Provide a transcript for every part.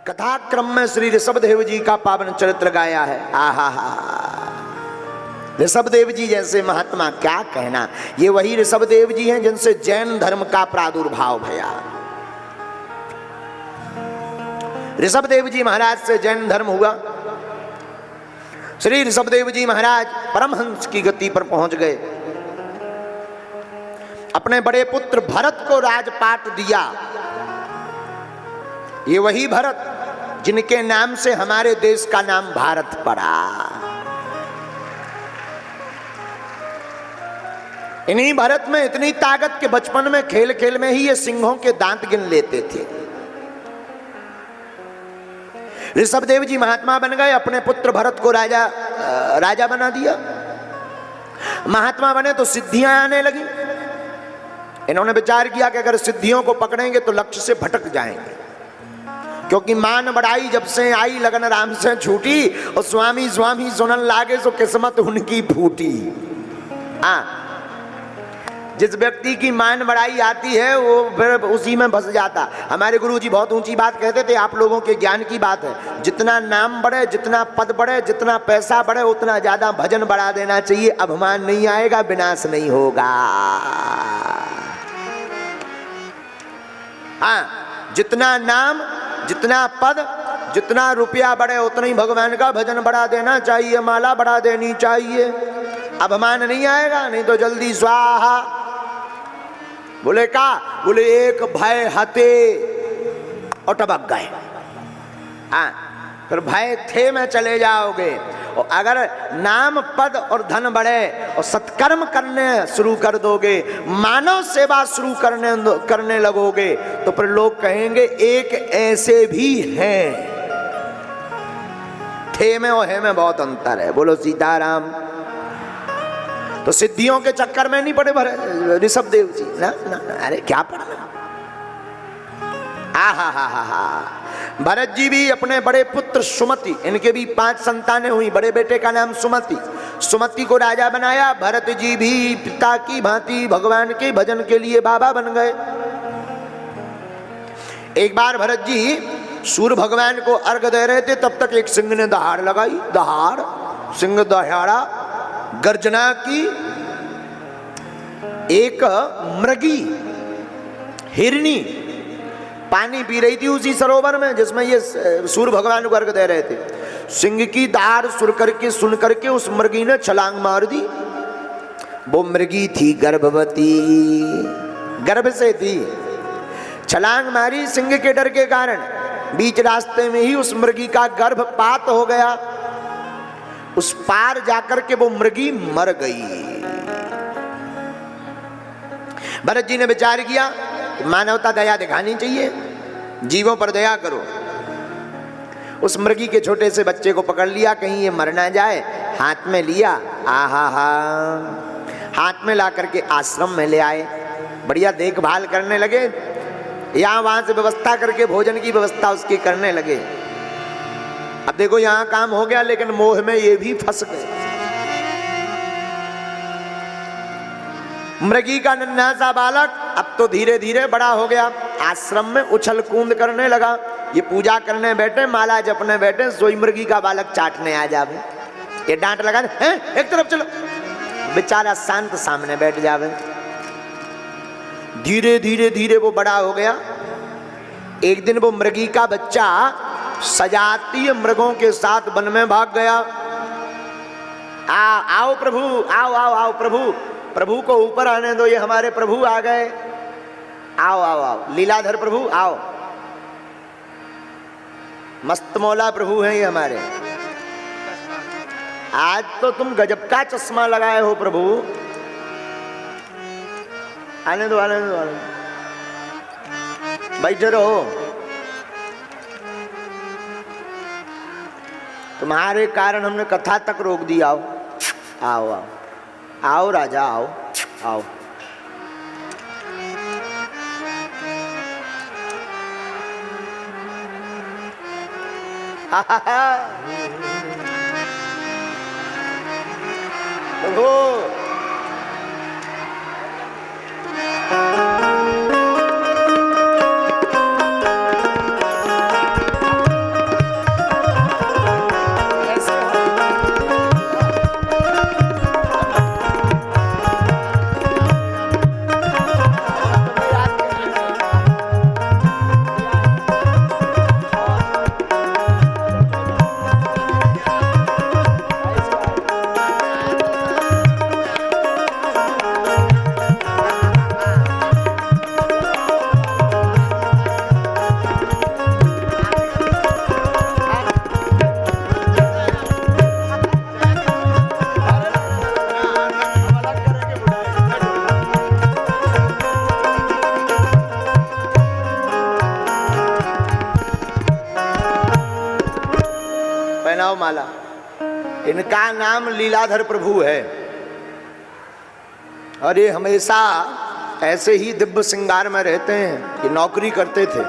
कथाक्रम में श्री ऋषभदेव जी का पावन चरित्र गाया है। आहा हा, ऋषभदेव जी जैसे महात्मा क्या कहना। ये वही ऋषभदेव जी हैं जिनसे जैन धर्म का प्रादुर्भाव भया। ऋषभदेव जी महाराज से जैन धर्म हुआ। श्री ऋषभदेव जी महाराज परमहंस की गति पर पहुंच गए। अपने बड़े पुत्र भरत को राजपाट दिया। ये वही भरत जिनके नाम से हमारे देश का नाम भारत पड़ा। इन्हीं भरत में इतनी ताकत के बचपन में खेल खेल में ही ये सिंहों के दांत गिन लेते थे। ऋषभदेव जी महात्मा बन गए, अपने पुत्र भरत को राजा बना दिया। महात्मा बने तो सिद्धियां आने लगी। इन्होंने विचार किया कि अगर सिद्धियों को पकड़ेंगे तो लक्ष्य से भटक जाएंगे, क्योंकि मान बढ़ाई जब से आई लगन राम से छूटी, और स्वामी स्वामी सुनन लागे सो किस्मत उनकी फूटी। हाँ, जिस व्यक्ति की मान बढ़ाई आती है वो फिर उसी में फंस जाता। हमारे गुरुजी बहुत ऊंची बात कहते थे, आप लोगों के ज्ञान की बात है। जितना नाम बढ़े, जितना पद बढ़े, जितना पैसा बढ़े, उतना ज्यादा भजन बढ़ा देना चाहिए। अभिमान नहीं आएगा, विनाश नहीं होगा। हाँ, जितना नाम, जितना पद, जितना रुपया बढ़े, उतना ही भगवान का भजन बढ़ा देना चाहिए, माला बढ़ा देनी चाहिए। अभिमान नहीं आएगा, नहीं तो जल्दी स्वाहा। बोले का? बोले एक भय हते और टपक गए। हाँ, फिर भय थे में चले जाओगे। और अगर नाम पद और धन बढ़े और सत्कर्म करने शुरू कर दोगे, मानव सेवा शुरू करने लगोगे, तो फिर लोग कहेंगे एक ऐसे भी हैं। थे में और है में बहुत अंतर है। बोलो सीताराम। तो सिद्धियों के चक्कर में नहीं पड़े ऋषभदेव जी ना, ना, ना। अरे क्या पढ़ना। आहा हा हा हा। भरत जी भी अपने बड़े पुत्र सुमति, इनके भी 5 संतानें हुई। बड़े बेटे का नाम सुमति, सुमति को राजा बनाया। भरत जी भी पिता की भांति भगवान के भजन के लिए बाबा बन गए। एक बार भरत जी सूर्य भगवान को अर्घ दे रहे थे, तब तक एक सिंह ने दहाड़ लगाई। दहाड़, सिंह दहाड़ा, गर्जना की। एक मृगी हिरनी पानी पी रही थी उसी सरोवर में जिसमें ये सूर्य भगवान को अर्घ दे रहे थे। सिंह की दहाड़ सुन करके उस मृगी ने छलांग मार दी। वो मृगी थी गर्भवती, गर्भ से थी। छलांग मारी सिंह के डर के कारण। बीच रास्ते में ही उस मृगी का गर्भपात हो गया। उस पार जाकर के वो मृगी मर गई। भरत जी ने विचार किया, मानवता दया दिखानी चाहिए, जीवों पर दया करो। उस मृगी के छोटे से बच्चे को पकड़ लिया, कहीं ये मर ना जाए। हाथ में लिया, आहा हा, हाथ में ला करके आश्रम में ले आए। बढ़िया देखभाल करने लगे। यहां वहां से व्यवस्था करके भोजन की व्यवस्था उसकी करने लगे। अब देखो यहां काम हो गया, लेकिन मोह में ये भी फंस गए। मृगी का नन्हा सा बालक अब तो धीरे धीरे बड़ा हो गया। आश्रम में उछल कूद करने लगा। ये पूजा करने बैठे, माला जपने बैठे, सोई मृगी का बालक चाटने आ जावे। ये डांट लगा, हैं एक तरफ चलो। बेचारा शांत सामने बैठ जावे। धीरे धीरे धीरे वो बड़ा हो गया। एक दिन वो मृगी का बच्चा सजातीय मृगों के साथ वन में भाग गया। आओ प्रभु, आओ आओ आओ प्रभु, प्रभु को ऊपर आने दो, ये हमारे प्रभु आ गए। आओ आओ आओ लीलाधर प्रभु आओ, मस्त मौला प्रभु हैं ये हमारे। आज तो तुम गजब का चश्मा लगाए हो प्रभु। आने दो आने दो, आने दो, बैठे रहो। तुम्हारे कारण हमने कथा तक रोक दी। आओ आओ आओ आओ राजा आओ आओ। देखो पहनाओ माला। इनका नाम लीलाधर प्रभु है और ये हमेशा ऐसे ही दिव्य श्रृंगार में रहते हैं। ये नौकरी करते थे,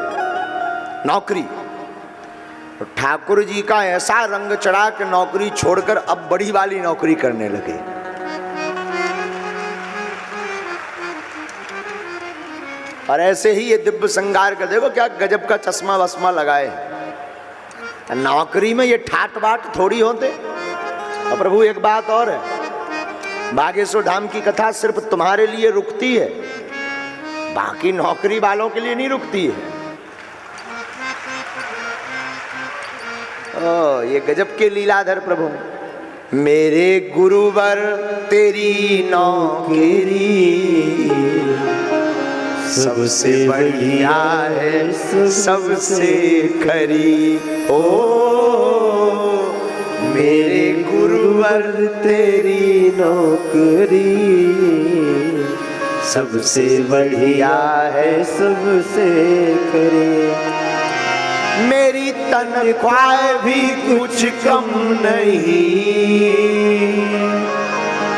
नौकरी। तो ठाकुर जी का ऐसा रंग चढ़ा कि नौकरी छोड़कर अब बड़ी वाली नौकरी करने लगे। और ऐसे ही ये दिव्य श्रृंगार कर, देखो क्या गजब का चश्मा वस्मा लगाए। नौकरी में ये ठाट बाट थोड़ी होते। और प्रभु एक बात और है, बागेश्वर धाम की कथा सिर्फ तुम्हारे लिए रुकती है, बाकी नौकरी वालों के लिए नहीं रुकती है। ओ, ये गजब के लीलाधर प्रभु। मेरे गुरुवर तेरी नौकरी सबसे बढ़िया है, सबसे खरी। ओ मेरे गुरुवर तेरी नौकरी सबसे बढ़िया है, सबसे खरी। मेरी तनख्वाह भी कुछ कम नहीं,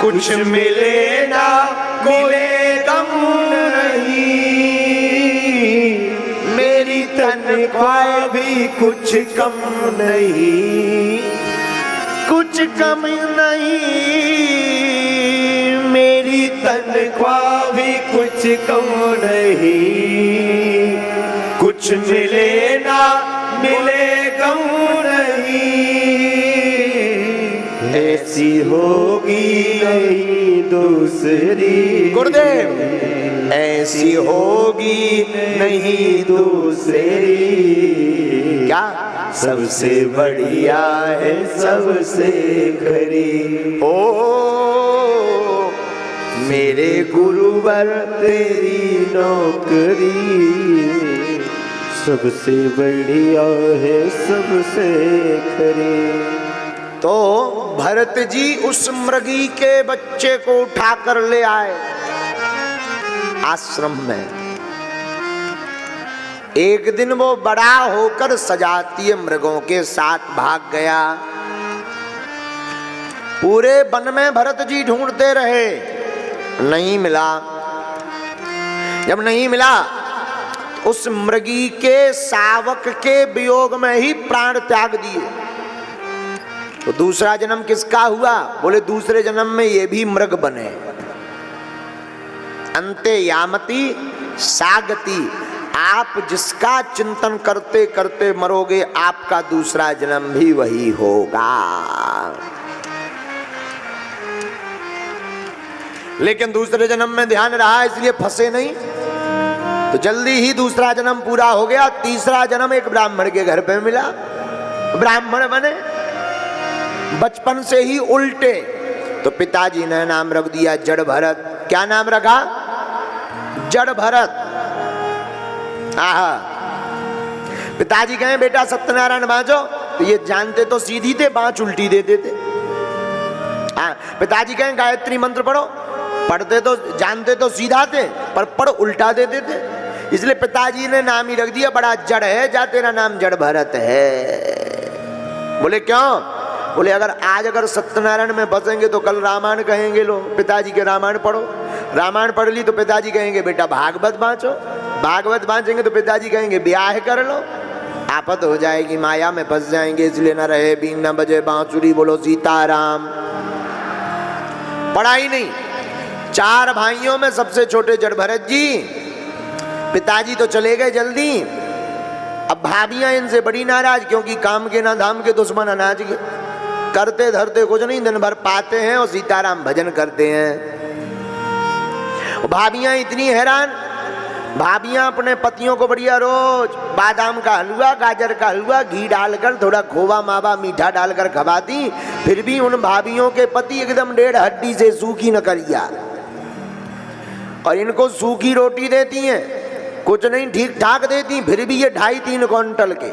कुछ मिले ना मिले कम नहीं। मेरी तनख्वाह भी कुछ कम नहीं, कुछ कम नहीं। मेरी तनख्वाह भी कुछ कम नहीं, कुछ मिले ना मिले कम नहीं। ऐसी होगी नहीं दूसरी गुरुदेव, ऐसी होगी नहीं दूसरी। क्या? सबसे बढ़िया है, सबसे खरी। ओ मेरे गुरुवर तेरी नौकरी सबसे बढ़िया है, सबसे खरी। तो भरत जी उस मृगी के बच्चे को उठाकर ले आए आश्रम में। एक दिन वो बड़ा होकर सजातीय मृगों के साथ भाग गया। पूरे वन में भरत जी ढूंढते रहे, नहीं मिला। जब नहीं मिला, उस मृगी के शावक के वियोग में ही प्राण त्याग दिए। तो दूसरा जन्म किसका हुआ? बोले दूसरे जन्म में ये भी मृग बने। अंते यामति सागति। आप जिसका चिंतन करते करते मरोगे, आपका दूसरा जन्म भी वही होगा। लेकिन दूसरे जन्म में ध्यान रहा, इसलिए फंसे नहीं। तो जल्दी ही दूसरा जन्म पूरा हो गया। तीसरा जन्म एक ब्राह्मण के घर पे मिला, ब्राह्मण बने। बचपन से ही उल्टे। तो पिताजी ने नाम रख दिया जड़ भरत। क्या नाम रखा? जड़ भरत। आहा। पिताजी कहे बेटा सत्यनारायण बाँचो, तो ये जानते तो सीधी थे, बाँच उल्टी देते थे। पिताजी कहे गायत्री मंत्र पढ़ो, पढ़ते तो जानते तो सीधा थे, पर पढ़ उल्टा देते थे। इसलिए पिताजी ने नाम ही रख दिया, बड़ा जड़ है जा, तेरा नाम जड़ भरत है। बोले क्यों? बोले अगर सत्यनारायण में बसेंगे तो कल रामायण कहेंगे। लो पिताजी के रामायण पढ़ो, रामायण पढ़ ली तो पिताजी कहेंगे बेटा भागवत बाँचो, भागवत बाँचेंगे तो पिताजी कहेंगे ब्याह कर लो। आफत हो जाएगी, माया में फंस जाएंगे। इसलिए न रहे बीन न बजे बांसुरी, बोलो सीताराम। पढ़ाई नहीं। चार भाइयों में सबसे छोटे जड़ भरत जी। पिताजी तो चले गए जल्दी। अब भाभियां इनसे बड़ी नाराज, क्योंकि काम के ना धाम के दुश्मन अनाज के। करते धरते कुछ नहीं, दिन भर पाते हैं और सीताराम भजन करते हैं। भाभियां इतनी हैरान, भाभियां अपने पतियों को बढ़िया रोज बादाम का हलवा, गाजर का हलवा, घी डालकर, थोड़ा खोवा मावा मीठा डालकर खवाती। फिर भी उन भाभियों के पति एकदम 1.5 हड्डी से सूखी न करिया। और इनको सूखी रोटी देती हैं, कुछ नहीं ठीक ठाक देती, फिर भी ये 2.5-3 क्विंटल के।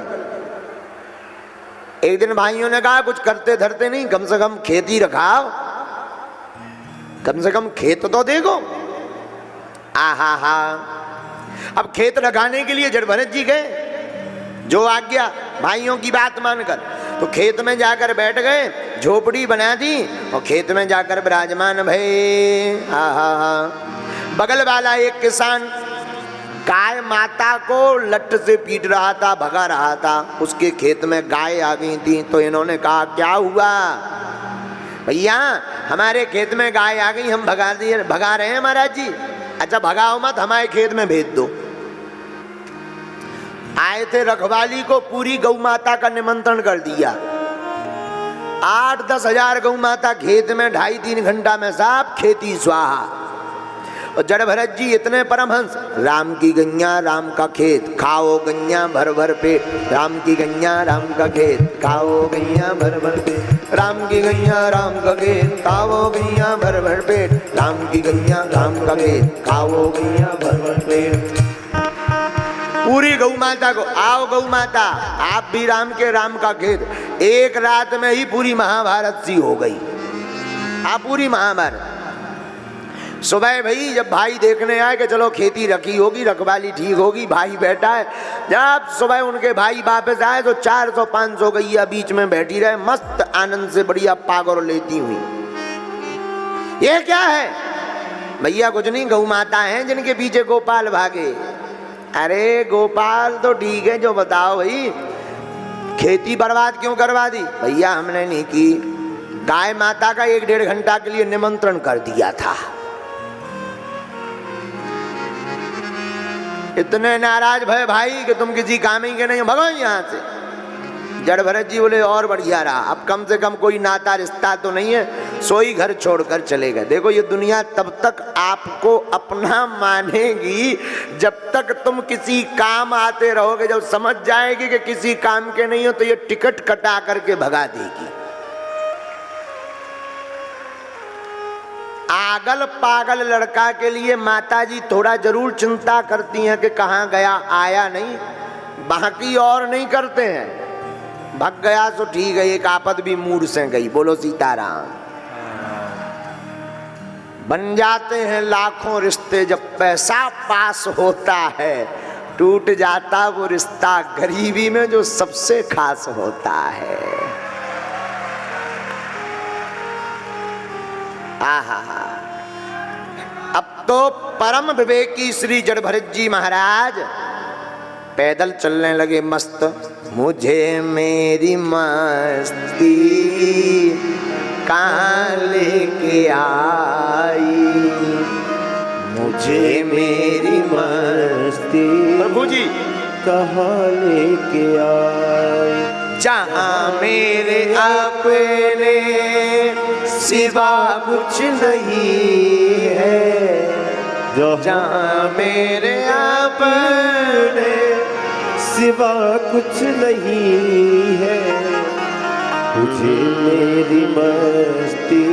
एक दिन भाइयों ने कहा कुछ करते धरते नहीं, कम से कम खेती रखाओ, कम से कम खेत तो देखो। आहा हा। अब खेत लगाने के लिए जड़ भरत जी गए, जो आज्ञा भाइयों की बात मानकर। तो खेत में जाकर बैठ गए, झोपड़ी बना दी और खेत में जाकर विराजमान भये। बगल वाला एक किसान गाय माता को लट्ठ से पीट रहा था, भगा रहा था। उसके खेत में गाय आ गई थी। तो इन्होंने कहा क्या हुआ भैया, हमारे खेत में गाय आ गई, हम भगा रहे हैं महाराज जी। अच्छा भगाओ मत, हमारे खेत में भेज दो। आए थे रखवाली को पूरी गौ माता का निमंत्रण कर दिया। 8-10 हजार गौ माता खेत में 2.5-3 घंटा में सब खेती स्वाहा। और जड़ भरत जी इतने परमहंस, राम की गैया राम का खेत, खाओ गैया भर भर पेट। राम की गैया राम का खेत, खाओ गैया भर भर पेट। राम की गैया राम का खेत, खाओ गैया भर भर पेट। राम की गैया राम का खेत, खाओ गैया भर भर पेट। पूरी गौ माता को, आओ गौ माता आप भी राम के राम का खेत। एक रात में ही पूरी महाभारत सी हो गई। पूरी महाभारत। सुबह भाई जब भाई देखने आए कि चलो खेती रखी होगी, रखवाली ठीक होगी, भाई बैठा है। जब सुबह उनके भाई वापस आए तो 400-500 गैया बीच में बैठी रहे, मस्त आनंद से बढ़िया पागुर लेती हुई। ये क्या है भैया? कुछ नहीं, गौ माता हैं जिनके पीछे गोपाल भागे। अरे गोपाल तो ठीक है, जो बताओ भाई खेती बर्बाद क्यों करवा दी? भैया हमने नहीं की, गाय माता का 1-1.5 घंटा के लिए निमंत्रण कर दिया था। इतने नाराज भय भाई कि तुम किसी काम ही के नहीं, भगो यहाँ से। जड़ भरत जी बोले और बढ़िया रहा, अब कम से कम कोई नाता रिश्ता तो नहीं है, सोई घर छोड़कर चले गए। देखो ये दुनिया तब तक आपको अपना मानेगी जब तक तुम किसी काम आते रहोगे। जब समझ जाएगी कि किसी काम के नहीं हो तो ये टिकट कटा करके भगा देगी। आगल पागल लड़का के लिए माताजी थोड़ा जरूर चिंता करती हैं कि कहाँ गया, आया नहीं, बाकी और नहीं करते हैं। भग गया तो ठीक है, एक आपद भी मूड से गई। बोलो सीताराम। बन जाते हैं लाखों रिश्ते जब पैसा पास होता है, टूट जाता वो रिश्ता गरीबी में जो सबसे खास होता है। अब तो परम विवेकी श्री जड़ भरत जी महाराज पैदल चलने लगे मस्त। मुझे मेरी मस्ती कहाँ लेके आई, मुझे मेरी मस्ती प्रभु जी कहाँ लेके आई। जहाँ मेरे अपने सिवा कुछ नहीं है, जहाँ मेरे अपने सिवा कुछ नहीं है, मुझे मेरी मस्ती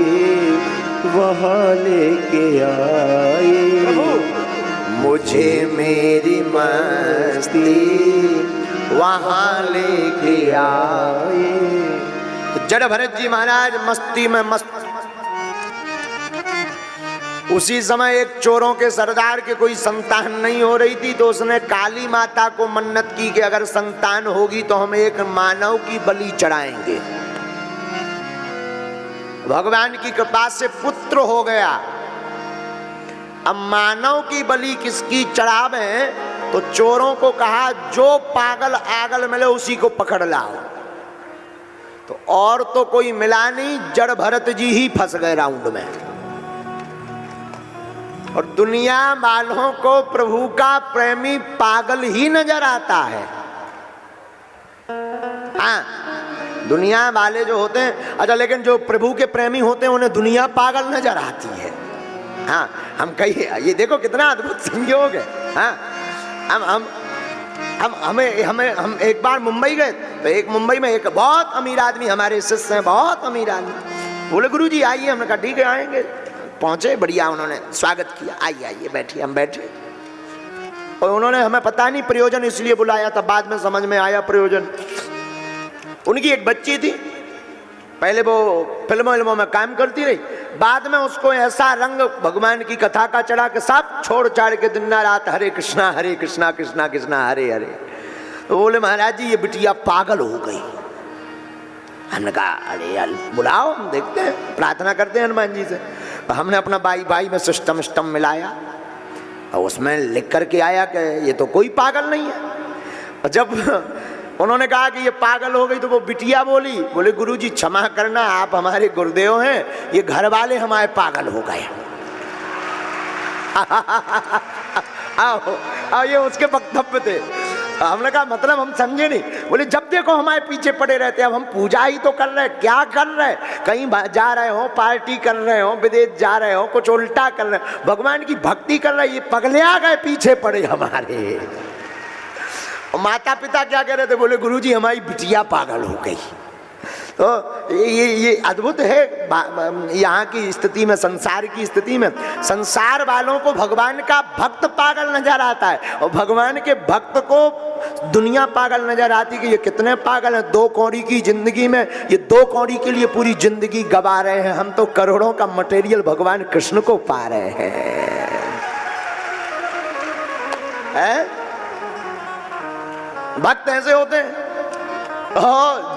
वहाँ लेके आई। मुझे मेरी मस्ती वहाँ लेके आए। तो जड़ भरत जी महाराज मस्ती में मस्त। उसी समय एक चोरों के सरदार के कोई संतान नहीं हो रही थी, तो उसने काली माता को मन्नत की कि अगर संतान होगी तो हम एक मानव की बलि चढ़ाएंगे। भगवान की कृपा से पुत्र हो गया। अब मानव की बलि किसकी चढ़ावे? तो चोरों को कहा जो पागल आगल मिले उसी को पकड़ लाओ। तो और तो कोई मिला नहीं, जड़ भरत जी ही फंस गए राउंड में। और दुनिया वालों को प्रभु का प्रेमी पागल ही नजर आता है। हाँ, दुनिया वाले जो होते हैं, अच्छा, लेकिन जो प्रभु के प्रेमी होते हैं उन्हें दुनिया पागल नजर आती है। हाँ, हम कहिए, ये देखो कितना अद्भुत संयोग है। हाँ, हम एक बार मुंबई गए, तो एक मुंबई में एक बहुत अमीर आदमी, हमारे शिष्य हैं, बहुत अमीर आदमी, बोले गुरुजी आइए। हमने कहा ठीक है आएंगे। पहुंचे, बढ़िया उन्होंने स्वागत किया, आइए आइए बैठिए। हम बैठे और उन्होंने, हमें पता नहीं प्रयोजन इसलिए बुलाया था, बाद में समझ में आया प्रयोजन। उनकी एक बच्ची थी, पहले वो फिल्मों में काम करती रही, बाद में उसको ऐसा रंग भगवान की कथा का चढ़ा के सब छोड़ छाड़ के दिन रात हरे कृष्णा कृष्णा कृष्णा हरे हरे। तो बोले महाराज जी ये बिटिया पागल हो गई। हमने कहा अरे यार बुलाओ, हम देखते हैं, प्रार्थना करते हैं हनुमान जी से। हमने अपना बाई में सिस्टम मिलाया और उसमें लिख करके आया कि ये तो कोई पागल नहीं है। और जब उन्होंने कहा कि ये पागल हो गई तो वो बिटिया बोले गुरुजी क्षमा करना, आप हमारे गुरुदेव हैं, ये घर वाले हमारे पागल हो गए। आओ ये उसके वक्तव्य थे। हमने कहा मतलब हम समझे नहीं। बोले जब देखो हमारे पीछे पड़े रहते हैं, अब हम पूजा ही तो कर रहे हैं, क्या कर रहे हैं, कहीं जा रहे हो, पार्टी कर रहे हो, विदेश जा रहे हो, कुछ उल्टा कर रहे हो, भगवान की भक्ति कर रहे हैं, ये पगले आ गए पीछे पड़े हमारे। माता पिता क्या कह रहे थे, बोले गुरुजी हमारी बिटिया पागल हो गई। तो ये अद्भुत है यहाँ की स्थिति में, संसार की स्थिति में। संसार वालों को भगवान का भक्त पागल नजर आता है और भगवान के भक्त को दुनिया पागल नजर आती कि ये कितने पागल हैं। 2 कौड़ी की जिंदगी में ये 2 कौड़ी के लिए पूरी जिंदगी गवा रहे हैं, हम तो करोड़ों का मटेरियल भगवान कृष्ण को पा रहे हैं। भक्त ऐसे होते हैं।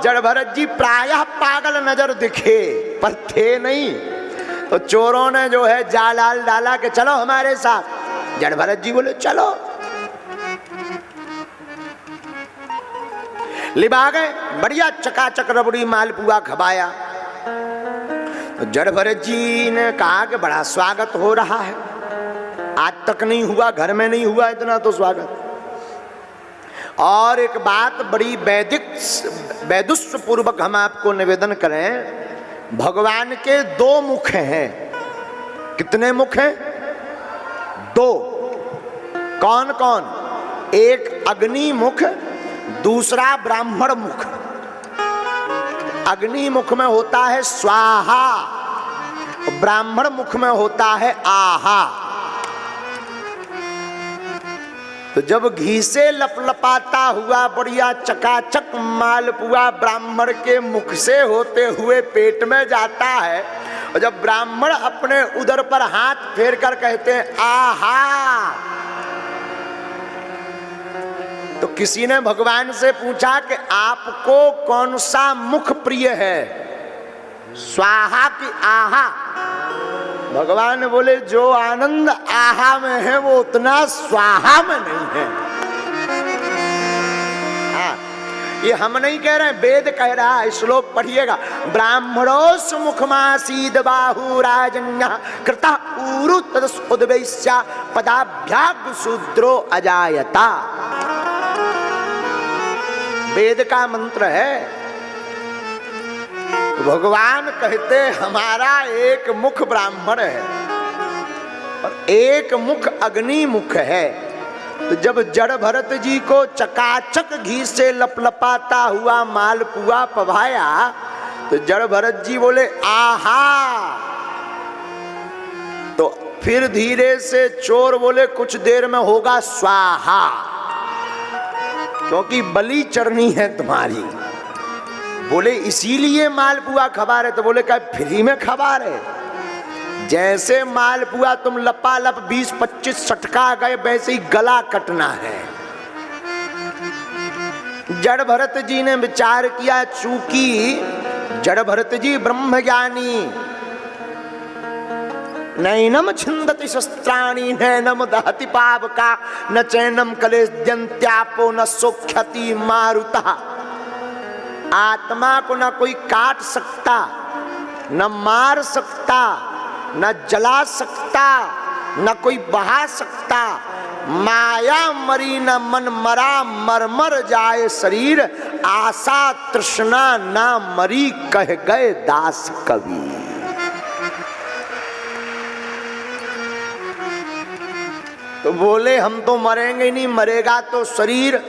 जड़ भरत जी प्रायः पागल नजर दिखे पर थे नहीं, तो चोरों ने जो है जाल डाला कि चलो हमारे साथ। जड़ भरत जी बोले चलो, लिबा गए, बढ़िया चकाचक रबड़ी मालपुआ खवाया। तो जड़ भरत जी ने कहा कि बड़ा स्वागत हो रहा है, आज तक नहीं हुआ, घर में नहीं हुआ इतना तो स्वागत। और एक बात बड़ी वैदुष्य पूर्वक हम आपको निवेदन करें, भगवान के 2 मुख हैं। कितने मुख हैं? 2। कौन कौन? एक अग्नि मुख, दूसरा ब्राह्मण मुख। अग्नि मुख में होता है स्वाहा, ब्राह्मण मुख में होता है आहा। तो जब घी से लपलपाता हुआ बढ़िया चकाचक मालपुआ ब्राह्मण के मुख से होते हुए पेट में जाता है, और जब ब्राह्मण अपने उदर पर हाथ फेर कर कहते हैं आहा, तो किसी ने भगवान से पूछा कि आपको कौन सा मुख प्रिय है, स्वाहा की आहा? भगवान बोले जो आनंद आहा में है वो उतना स्वाहा में नहीं है। हाँ, ये हम नहीं कह रहे हैं, वेद कह रहा है। श्लोक पढ़िएगा, ब्राह्मणोस मुखमासीद बाहु राजन्य कृता उरु तदुद्वैस्या पदाभ्याग शूद्रो अजायता। वेद का मंत्र है। भगवान कहते हमारा एक मुख ब्राह्मण है और एक मुख अग्नि मुख है। तो जब जड़ भरत जी को चकाचक घी से लपलपाता हुआ मालपुआ पवाया, तो जड़ भरत जी बोले आहा। तो फिर धीरे से चोर बोले कुछ देर में होगा स्वाहा, क्योंकि बलि चढ़नी है तुम्हारी। बोले इसीलिए मालपुआ खवा रहे, तो बोले क्या फ्री में खवा रहे? जैसे मालपुआ तुम लपालप 20-25 सटका गए, वैसे ही गला कटना है। जड़ भरत जी ने विचार किया, चूंकि जड़ भरत जी ब्रह्म ज्ञानी, नैनम छिंदति शस्त्राणि नैनम दहति पावका न चैनम कलेद्यन्त्यापो न सोख्यति मारुतः। आत्मा को न कोई काट सकता, न मार सकता, न जला सकता, न कोई बहा सकता। माया मरी न मन मरा, मर मर जाए शरीर, आशा तृष्णा ना मरी, कह गए दास कवि। तो बोले हम तो मरेंगे नहीं, मरेगा तो शरीर।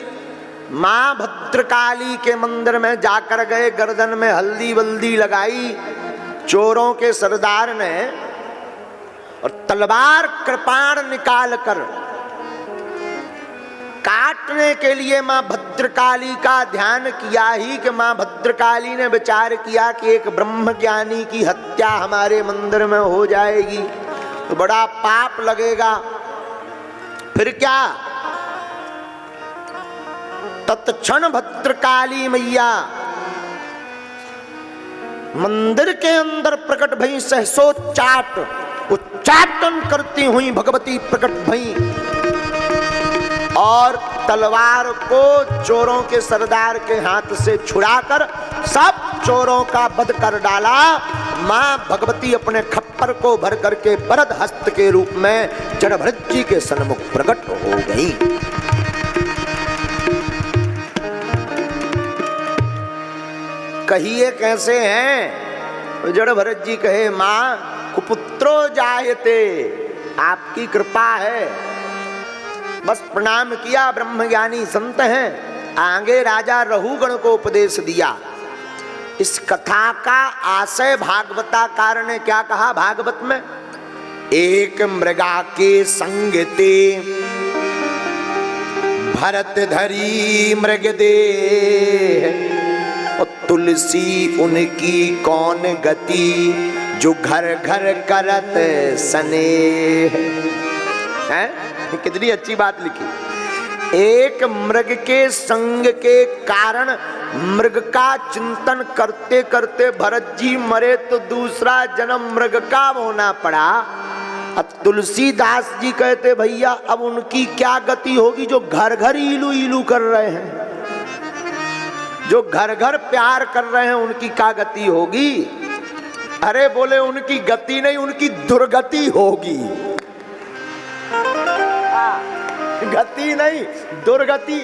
मां भद्रकाली के मंदिर में जाकर गए, गर्दन में हल्दी वल्दी लगाई चोरों के सरदार ने, और तलवार कृपाण निकाल कर काटने के लिए मां भद्रकाली का ध्यान किया ही कि मां भद्रकाली ने विचार किया कि एक ब्रह्मज्ञानी की हत्या हमारे मंदिर में हो जाएगी तो बड़ा पाप लगेगा। फिर क्या, तत्क्षण भद्रकाली मैया मंदिर के अंदर प्रकट भई सहसो चाट, उच्चाटन करती हुई भगवती प्रकट भई और तलवार को चोरों के सरदार के हाथ से छुड़ाकर सब चोरों का वध कर डाला। मां भगवती अपने खप्पर को भर करके वरद हस्त के रूप में जड़भरत जी के सन्मुख प्रकट हो गई। कहिए कैसे हैं? जड़भरत जी कहे मां कुपुत्रो जायते, आपकी कृपा है, बस प्रणाम किया, ब्रह्मज्ञानी संत हैं। आगे राजा रहुगण को उपदेश दिया। इस कथा का आशय भागवताकार ने क्या कहा भागवत में? एक मृगा के संग ते भरत धरी मृग दे, और तुलसी उनकी कौन गति, जो घर घर करत स्नेह है। कितनी अच्छी बात लिखी। एक मृग के संग के कारण मृग का चिंतन करते करते भरत जी मरे तो दूसरा जन्म मृग का होना पड़ा। अब तुलसीदास जी कहते भैया अब उनकी क्या गति होगी जो घर घर इलू इलू कर रहे हैं, जो घर घर प्यार कर रहे हैं, उनकी क्या गति होगी? अरे बोले उनकी गति नहीं, उनकी दुर्गति होगी। गति नहीं, दुर्गति।